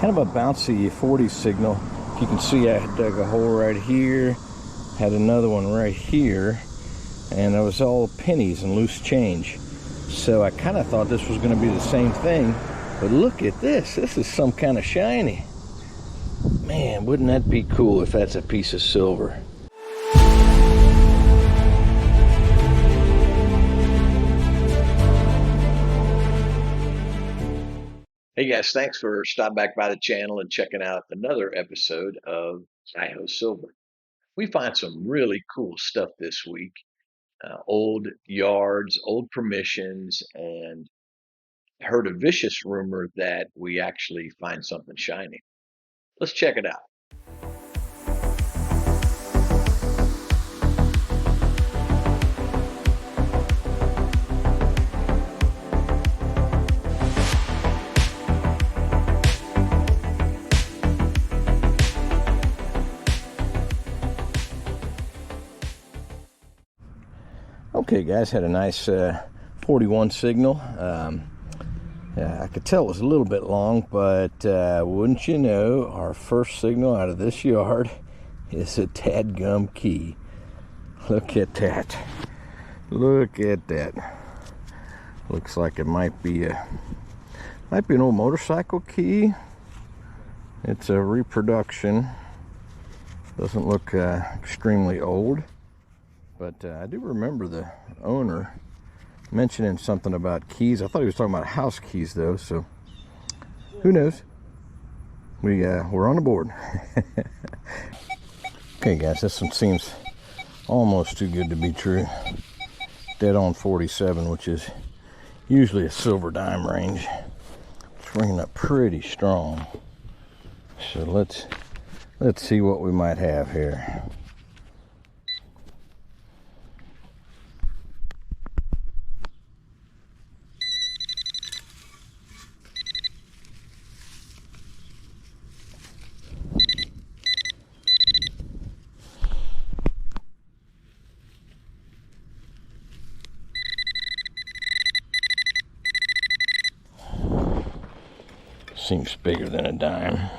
kind of a bouncy 40 signal. You can see I dug a hole right here, had another one right here, and it was all pennies and loose change. So I kind of thought this was going to be the same thing, but look at this. This is some kind of shiny. Man, wouldn't that be cool if that's a piece of silver? Hey guys, thanks for stopping back by the channel and checking out another episode of Idaho Silver. We find some really cool stuff this week. Old yards, old permissions, and heard a vicious rumor that we actually find something shiny. Let's check it out. Okay guys, had a nice 41 signal. I could tell it was a little bit long, but wouldn't you know, our first signal out of this yard is a dadgum key. Look at that. Look at that. Looks like it might be an old motorcycle key. It's a reproduction. Doesn't look extremely old. But I do remember the owner mentioning something about keys. I thought he was talking about house keys though, so who knows? We're on the board. Okay guys, this one seems almost too good to be true. Dead on 47, which is usually a silver dime range. It's ringing up pretty strong. So let's see what we might have here. Seems bigger than a dime.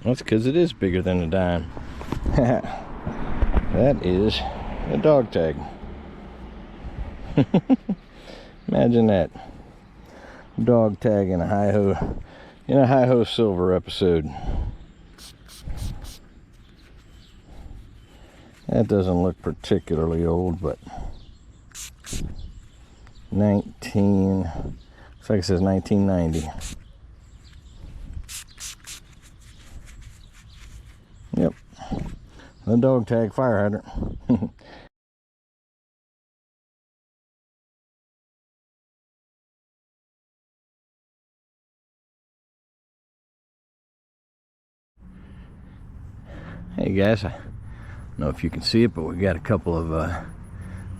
That's because it is bigger than a dime. That is a dog tag. Imagine that. Dog tag in a hi-ho silver episode. That doesn't look particularly old, but 19, looks like it says 1990. Yep, the dog tag fire hydrant. Hey guys, I don't know if you can see it, but we got a couple of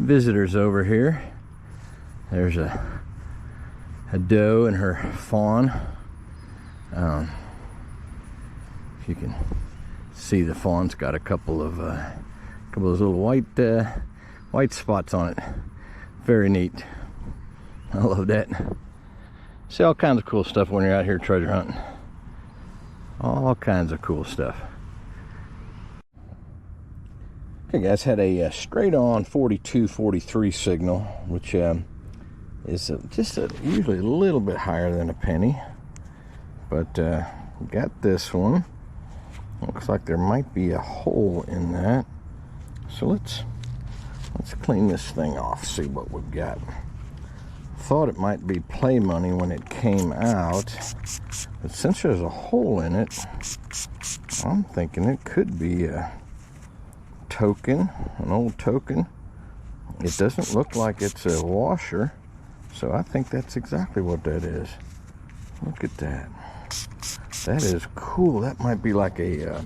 visitors over here. There's a doe and her fawn. If you can see, the fawn's got a couple of those little white spots on it. Very neat. I love that. See all kinds of cool stuff when you're out here treasure hunting. All kinds of cool stuff. Okay guys, had a straight on 42-43 signal, which is usually a little bit higher than a penny, but got this one. Looks like there might be a hole in that, so let's clean this thing off, see what we've got. Thought it might be play money when it came out, but since there's a hole in it, I'm thinking it could be a token, an old token. It doesn't look like it's a washer, so I think that's exactly what that is. Look at that. That is cool. That might be like a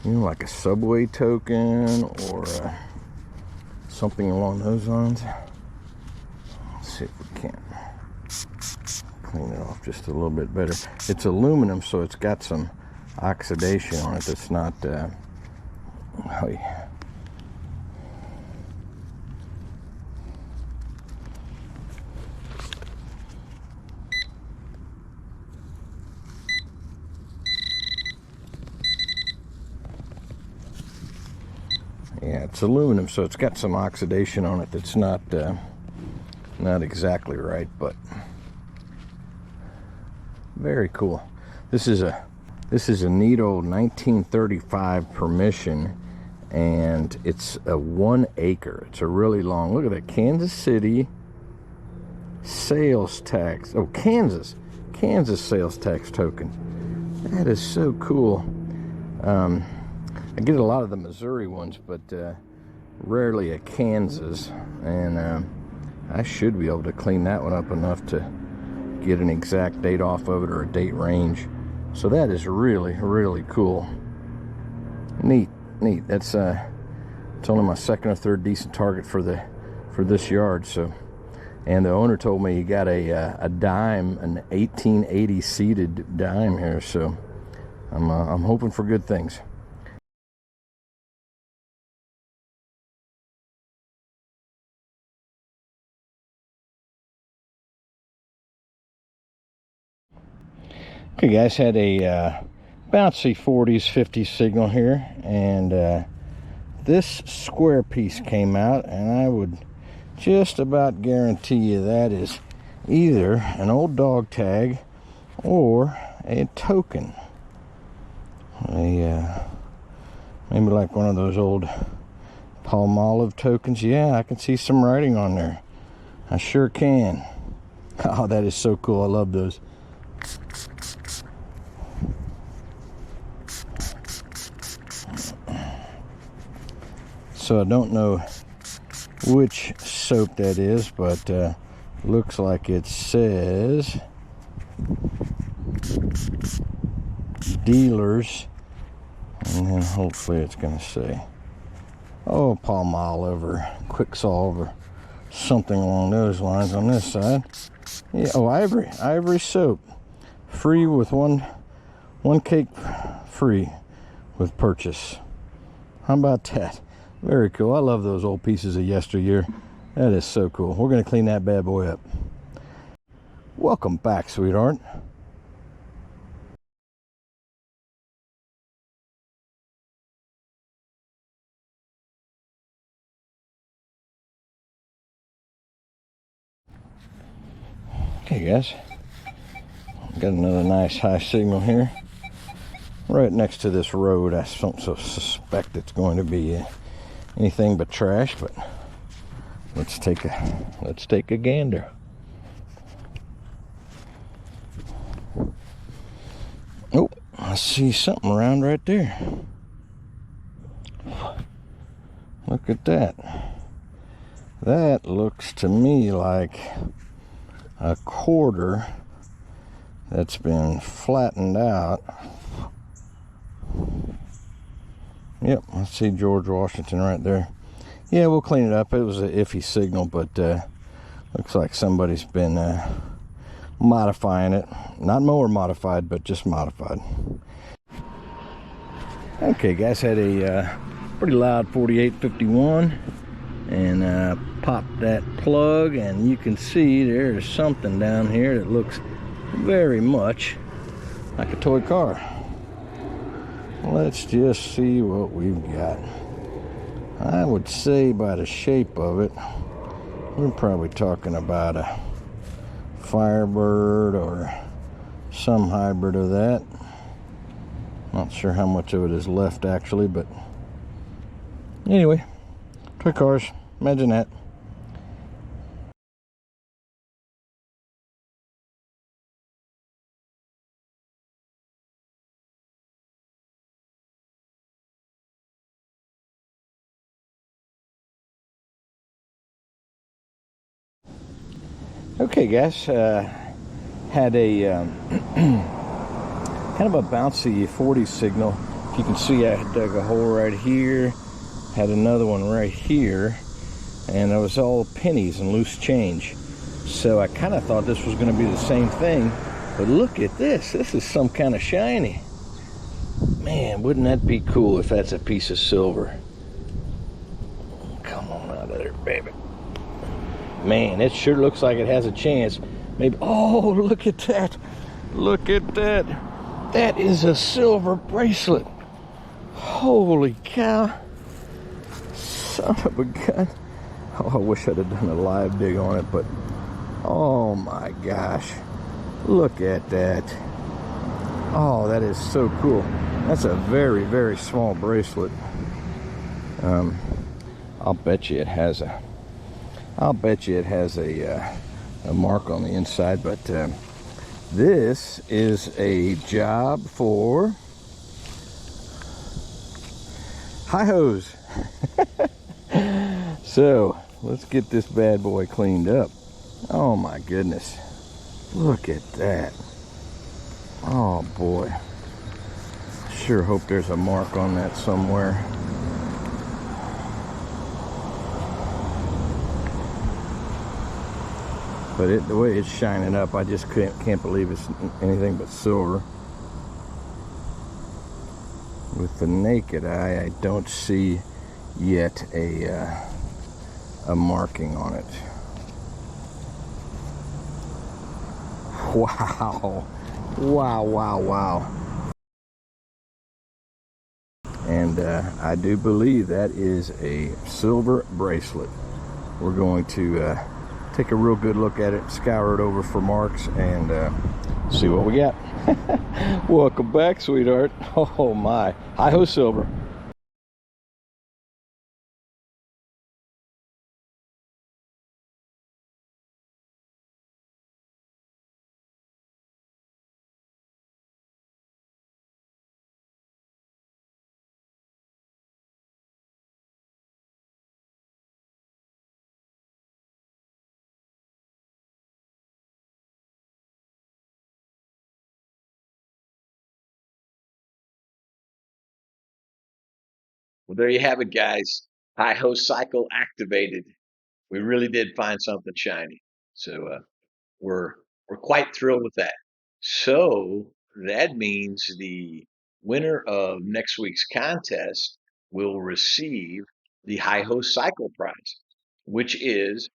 like a subway token or something along those lines. Let's see if we can clean it off just a little bit better. It's aluminum, so it's got some oxidation on it that's not oh yeah. Yeah, it's aluminum, so it's got some oxidation on it that's not exactly right, but very cool. This is a neat old 1935 permission, and it's a 1 acre. It's a really long. Look at that, Kansas City sales tax. Oh, Kansas sales tax token. That is so cool. I get a lot of the Missouri ones, but rarely a Kansas, and I should be able to clean that one up enough to get an exact date off of it, or a date range. So that is really, really cool. Neat. That's it's only my second or third decent target for this yard. So, and the owner told me he got a dime, an 1880 seated dime here. So I'm hoping for good things. Okay, guys, had a bouncy 40s 50s signal here, and this square piece came out, and I would just about guarantee you that is either an old dog tag or a token. Maybe like one of those old Palmolive tokens. Yeah, I can see some writing on there. I sure can. Oh, that is so cool. I love those. So I don't know which soap that is, but looks like it says dealers, and then hopefully it's going to say, oh, Palmolive or Quicksolve or something along those lines on this side. Yeah, oh, Ivory soap, free with one cake free with purchase. How about that? Very cool. I love those old pieces of yesteryear. That is so cool. We're going to clean that bad boy up. Welcome back, sweetheart. Okay, guys. Got another nice high signal here. Right next to this road. I don't suspect it's going to be anything but trash, but let's take a gander. Oh, I see something around right there. Look at that. That looks to me like a quarter that's been flattened out. Yep, I see George Washington right there. Yeah, we'll clean it up. It was an iffy signal, but looks like somebody's been modifying it. Not more modified, but just modified. Okay, guys, had a pretty loud 4851, and popped that plug, and you can see there's something down here that looks very much like a toy car. Let's just see what we've got. I would say by the shape of it, we're probably talking about a Firebird or some hybrid of that. Not sure how much of it is left actually, but anyway, toy cars, imagine that. Okay, guys, had a kind of a bouncy 40 signal. If you can see, I dug a hole right here, had another one right here, and it was all pennies and loose change. So I kind of thought this was going to be the same thing, but look at this. This is some kind of shiny. Man, wouldn't that be cool if that's a piece of silver? Come on out of there, baby. Man, it sure looks like it has a chance. Maybe. Oh, look at that. Look at that. That is a silver bracelet. Holy cow. Son of a gun. Oh, I wish I'd have done a live dig on it, but oh my gosh. Look at that. Oh, that is so cool. That's a very, very small bracelet. I'll bet you it has a mark on the inside, but this is a job for hi-hos. So let's get this bad boy cleaned up. Oh my goodness, look at that. Oh boy, sure hope there's a mark on that somewhere. But the way it's shining up, I just can't believe it's anything but silver. With the naked eye, I don't see yet a marking on it. Wow. Wow, wow, wow. And I do believe that is a silver bracelet. We're going to take a real good look at it, scour it over for marks, and see what we got. Welcome back, sweetheart. Oh my. Hi-ho silver. Well, there you have it, guys. Hi-ho cycle activated. We really did find something shiny. So we're we're quite thrilled with that. So that means the winner of next week's contest will receive the Hi-ho Cycle Prize, which is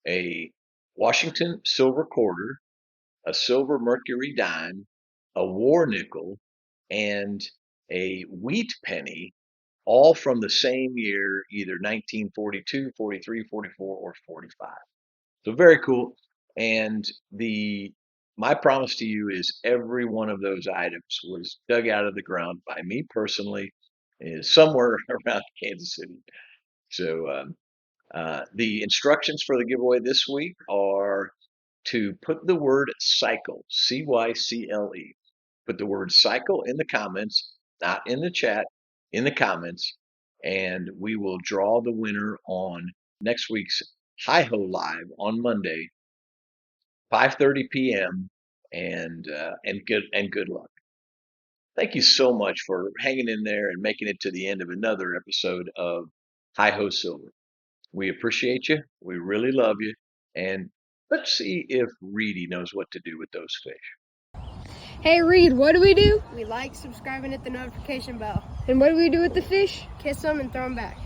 a Washington silver quarter, a silver mercury dime, a war nickel, and a wheat penny, all from the same year, either 1942, 43, 44, or 45. So very cool. And my promise to you is every one of those items was dug out of the ground by me personally, is somewhere around Kansas City. So the instructions for the giveaway this week are to put the word cycle, CYCLE, put the word cycle in the comments, not in the chat, in the comments, and we will draw the winner on next week's Hi-Ho Live on Monday, 5:30 p.m. And good luck. Thank you so much for hanging in there and making it to the end of another episode of Hi-Ho Silver. We appreciate you. We really love you. And let's see if Reedy knows what to do with those fish. Hey Reed, what do? We like, subscribe, and hit the notification bell. And what do we do with the fish? Kiss them and throw them back.